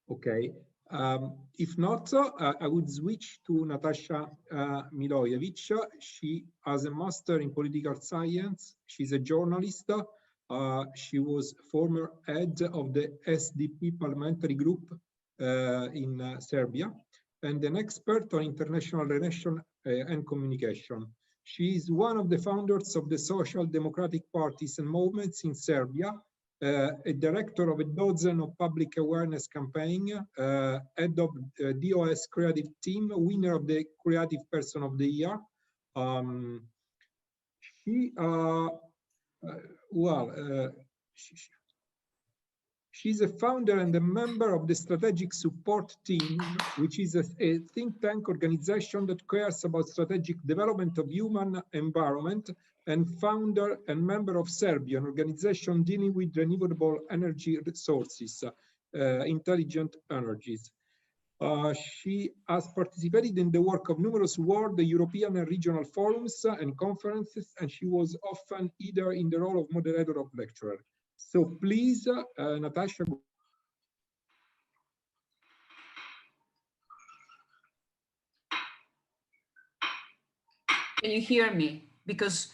Okay. If not, I would switch to Natasa Milojevic. She has a master in political science. She's a journalist. She was former head of the SDP parliamentary group in Serbia and an expert on international relations and communication. She is one of the founders of the social democratic parties and movements in Serbia, a director of a dozen of public awareness campaign, head of DOS creative team, winner of the creative person of the year. She's a founder and a member of the strategic support team, which is a think tank organization that cares about strategic development of human environment, and founder and member of Serbia, an organization dealing with renewable energy resources, intelligent energies. She has participated in the work of numerous world, European and regional forums and conferences, and she was often either in the role of moderator or lecturer. So please, Natasha. Can you hear me? Because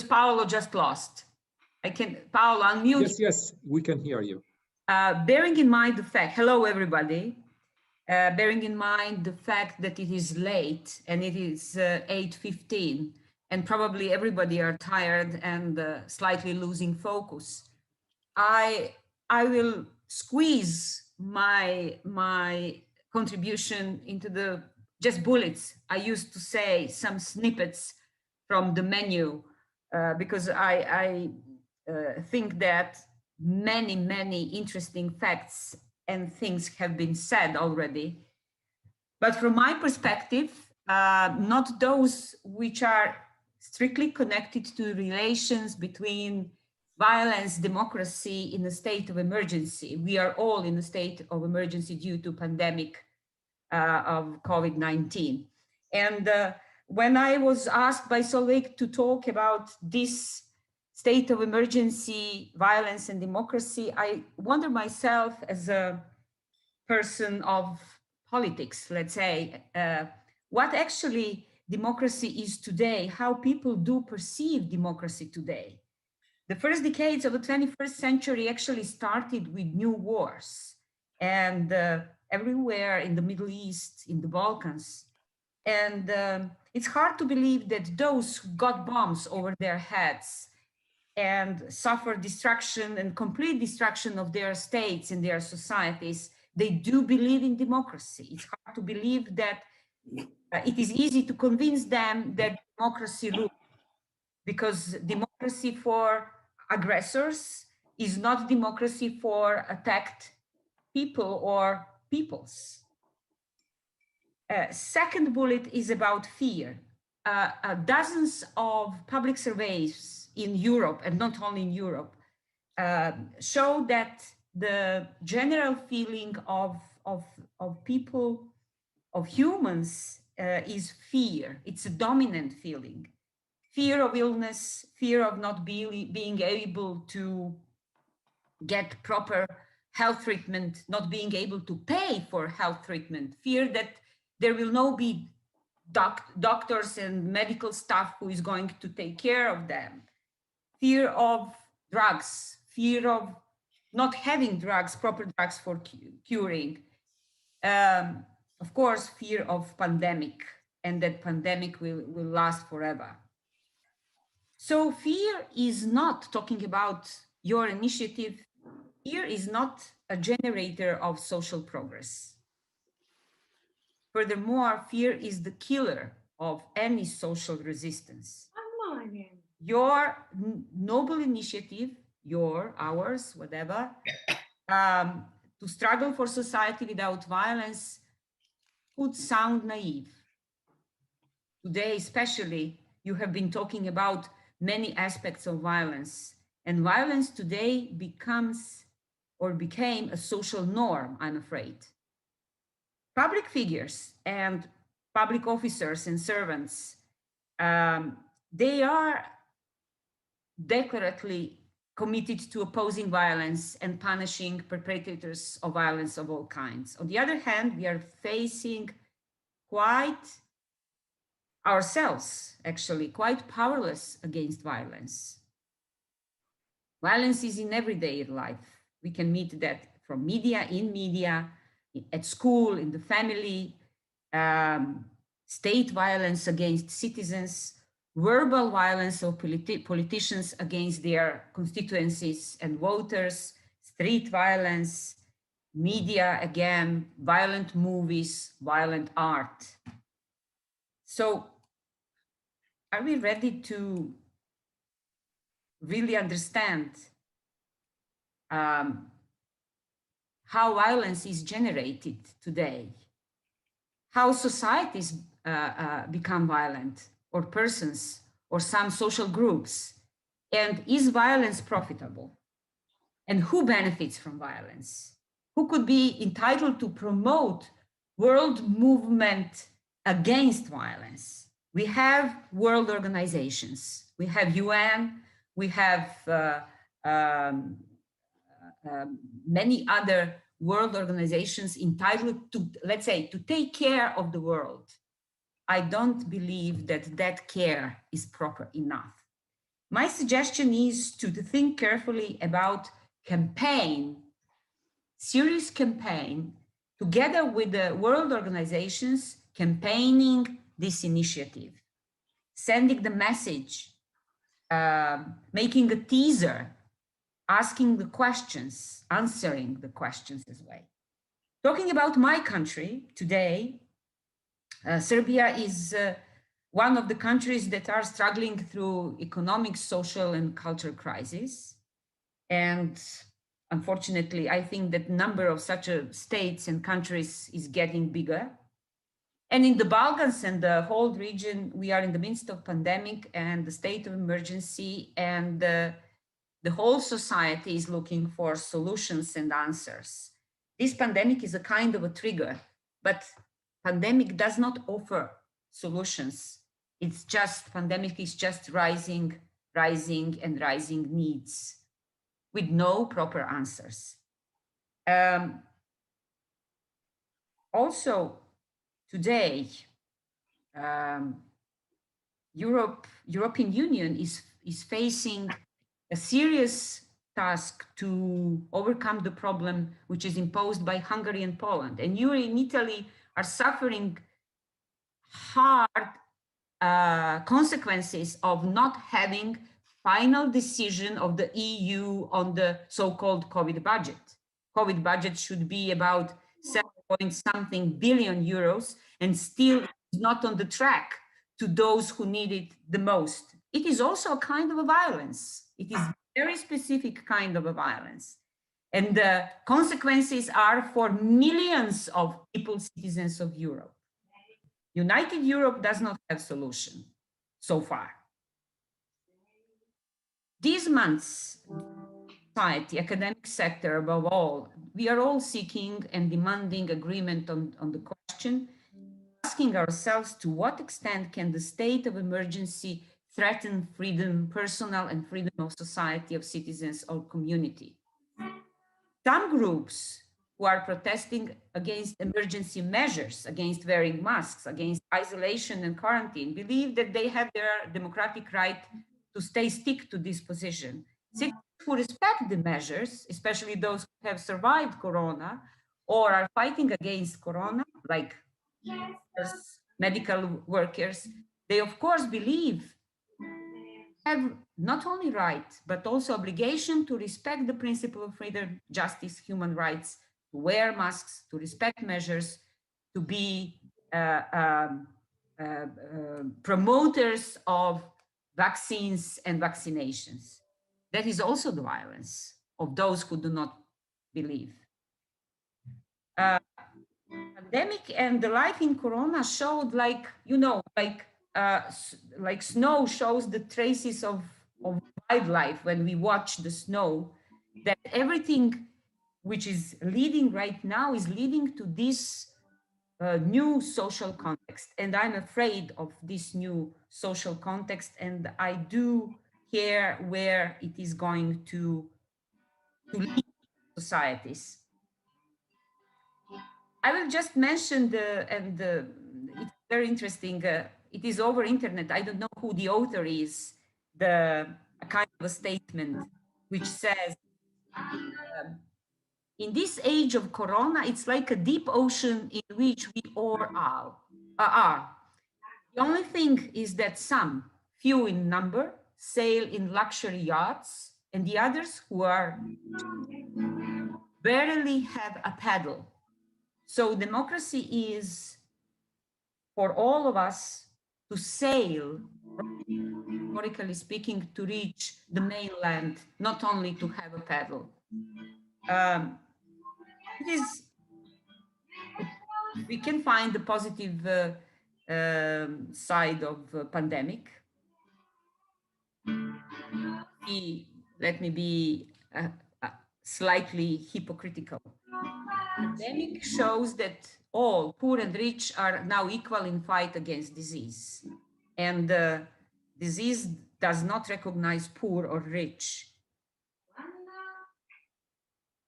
Paolo just lost. Paolo, unmute. Yes, yes, we can hear you. Bearing in mind the fact, hello everybody. Bearing in mind the fact that it is late and it is 8:15 and probably everybody are tired and slightly losing focus, I will squeeze my contribution into the just bullets. I used to say some snippets from the menu because I think that many interesting facts and things have been said already. But from my perspective, not those which are strictly connected to relations between violence, democracy in a state of emergency. We are all in a state of emergency due to pandemic of COVID-19. And when I was asked by Solveig to talk about this state of emergency, violence and democracy, I wonder myself as a person of politics, let's say, what actually democracy is today, how people do perceive democracy today. The first decades of the 21st century actually started with new wars and everywhere in the Middle East, in the Balkans. And it's hard to believe that those who got bombs over their heads and suffered destruction and complete destruction of their states and their societies, they do believe in democracy. It's hard to believe that it is easy to convince them that democracy rules, because democracy for aggressors is not democracy for attacked people or peoples. Second bullet is about fear. Dozens of public surveys in Europe, and not only in Europe, show that the general feeling of people, of humans, is fear. It's a dominant feeling. Fear of illness, fear of not being able to get proper health treatment, not being able to pay for health treatment, fear that there will not be doctors and medical staff who is going to take care of them, fear of drugs, fear of not having drugs, proper drugs for curing. Of course, fear of pandemic, and that pandemic will last forever. So fear is not talking about your initiative. Fear is not a generator of social progress. Furthermore, fear is the killer of any social resistance. Your noble initiative, ours, whatever, to struggle for society without violence could sound naive. Today, especially, you have been talking about many aspects of violence, and violence today became a social norm, I'm afraid. Public figures and public officers and servants, they are declarately committed to opposing violence and punishing perpetrators of violence of all kinds. On the other hand, we are facing ourselves, actually, quite powerless against violence. Violence is in everyday life. We can meet that from media, in media, at school, in the family, state violence against citizens, verbal violence of politicians against their constituencies and voters, street violence, media, again, violent movies, violent art. So are we ready to really understand how violence is generated today, how societies become violent, or persons, or some social groups, and is violence profitable? And who benefits from violence? Who could be entitled to promote world movement against violence? We have world organizations, we have UN, we have many other world organizations entitled to, let's say, to take care of the world. I don't believe that that care is proper enough. My suggestion is to think carefully about serious campaign, together with the world organizations, campaigning this initiative, sending the message, making a teaser, asking the questions, answering the questions as well. Talking about my country today, Serbia is one of the countries that are struggling through economic, social, and cultural crisis. And unfortunately, I think that number of such states and countries is getting bigger. And in the Balkans and the whole region, we are in the midst of pandemic and the state of emergency, and the whole society is looking for solutions and answers. This pandemic is a kind of a trigger, but pandemic does not offer solutions. It's just, pandemic is just rising needs with no proper answers. Also, today, European Union is facing a serious task to overcome the problem which is imposed by Hungary and Poland. And you in Italy are suffering hard consequences of not having final decision of the EU on the so-called COVID budget. COVID budget should be about 7 billion euros and still is not on the track to those who need it the most. It is also a kind of a violence. It is a very specific kind of a violence. And the consequences are for millions of people, citizens of Europe. United Europe does not have solution so far. These months, society, academic sector above all, we are all seeking and demanding agreement on the question, asking ourselves to what extent can the state of emergency threaten freedom, personal and freedom of society, of citizens or community. Some groups who are protesting against emergency measures, against wearing masks, against isolation and quarantine, believe that they have their democratic right to stick to this position. Citizens who respect the measures, especially those who have survived Corona or are fighting against Corona, like medical workers, they of course believe have not only right, but also obligation to respect the principle of freedom, justice, human rights, to wear masks, to respect measures, to be promoters of vaccines and vaccinations. That is also the violence of those who do not believe. Pandemic and the life in Corona showed, like, you know, like snow shows the traces of wildlife when we watch the snow, that everything which is leading right now is leading to this new social context. And I'm afraid of this new social context. And I do care where it is going to lead societies. I will just mention it's very interesting. It is over internet. I don't know who the author is. A kind of a statement which says, in this age of Corona, it's like a deep ocean in which we all are. The only thing is that some, few in number, sail in luxury yachts, and the others who are barely have a paddle. So democracy is for all of us to sail, metaphorically speaking, to reach the mainland, not only to have a paddle. We can find the positive side of pandemic. Let me be slightly hypocritical. Pandemic shows that all, poor and rich, are now equal in fight against disease. And disease does not recognize poor or rich.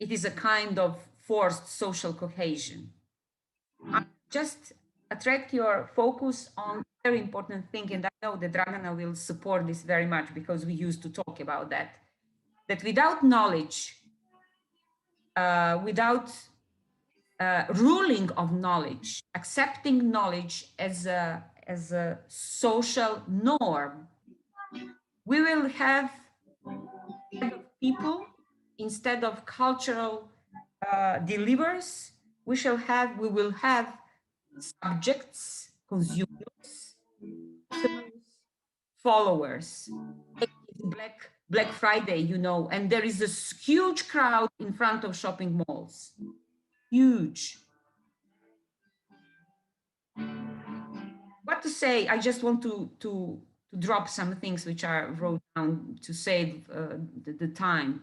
It is a kind of forced social cohesion. I just attract your focus on a very important thing, and I know that Dragana will support this very much because we used to talk about that without knowledge, without ruling of knowledge, accepting knowledge as a social norm, we will have people instead of cultural delivers. We will have subjects, consumers, followers. Black Friday, you know, and there is this huge crowd in front of shopping malls. Huge. What to say? I just want to drop some things which I wrote down to save the time.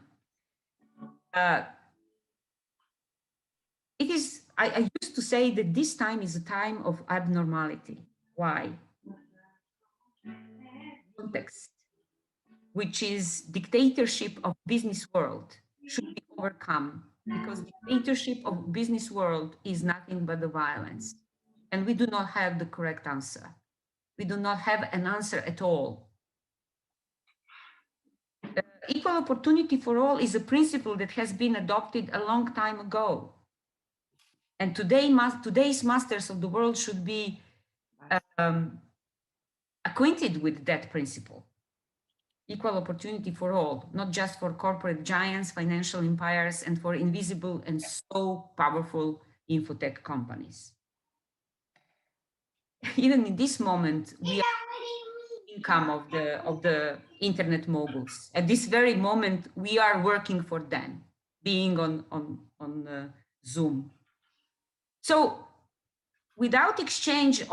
It is. I used to say that this time is a time of abnormality. Why? Context, which is dictatorship of business world, should be overcome, because dictatorship of business world is nothing but the violence. And we do not have the correct answer. We do not have an answer at all. Equal opportunity for all is a principle that has been adopted a long time ago. And today's masters of the world should be acquainted with that principle. Equal opportunity for all, not just for corporate giants, financial empires, and for invisible and so powerful infotech companies. Even in this moment, we are income of the internet moguls. At this very moment, we are working for them, being on Zoom. So, without exchange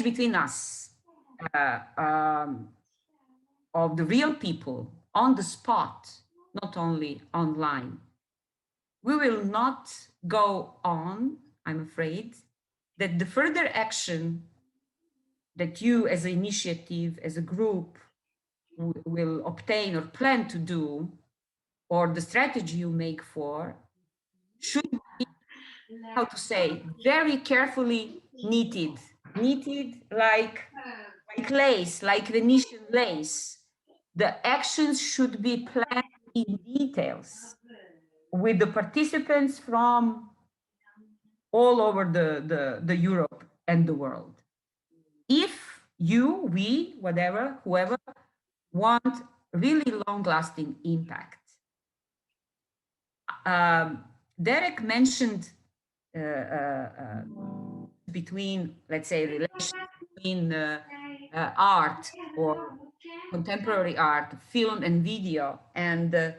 between us, of the real people on the spot, not only online, we will not go on. I'm afraid that the further action that you as an initiative, as a group, will obtain or plan to do, or the strategy you make for, should be, how to say, very carefully knitted like lace, like Venetian lace. The actions should be planned in details with the participants from all over the Europe and the world. If we, whoever want really long-lasting impact. Derek mentioned between, let's say, relations between art or contemporary art, film and video, and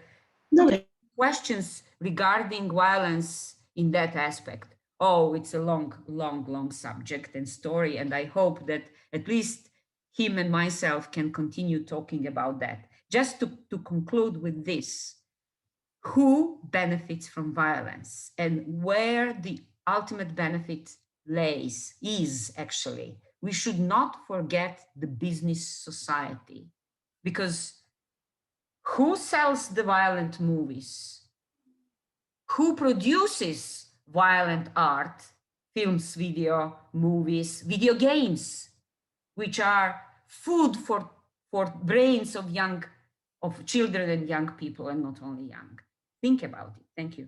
questions regarding violence in that aspect. Oh, it's a long subject and story, and I hope that at least him and myself can continue talking about that. Just to conclude with this, who benefits from violence and where the ultimate benefit is actually. We should not forget the business society. because who sells the violent movies? Who produces violent art, films, video, movies, video games, which are food for brains of children and young people, and not only young? Think about it. Thank you.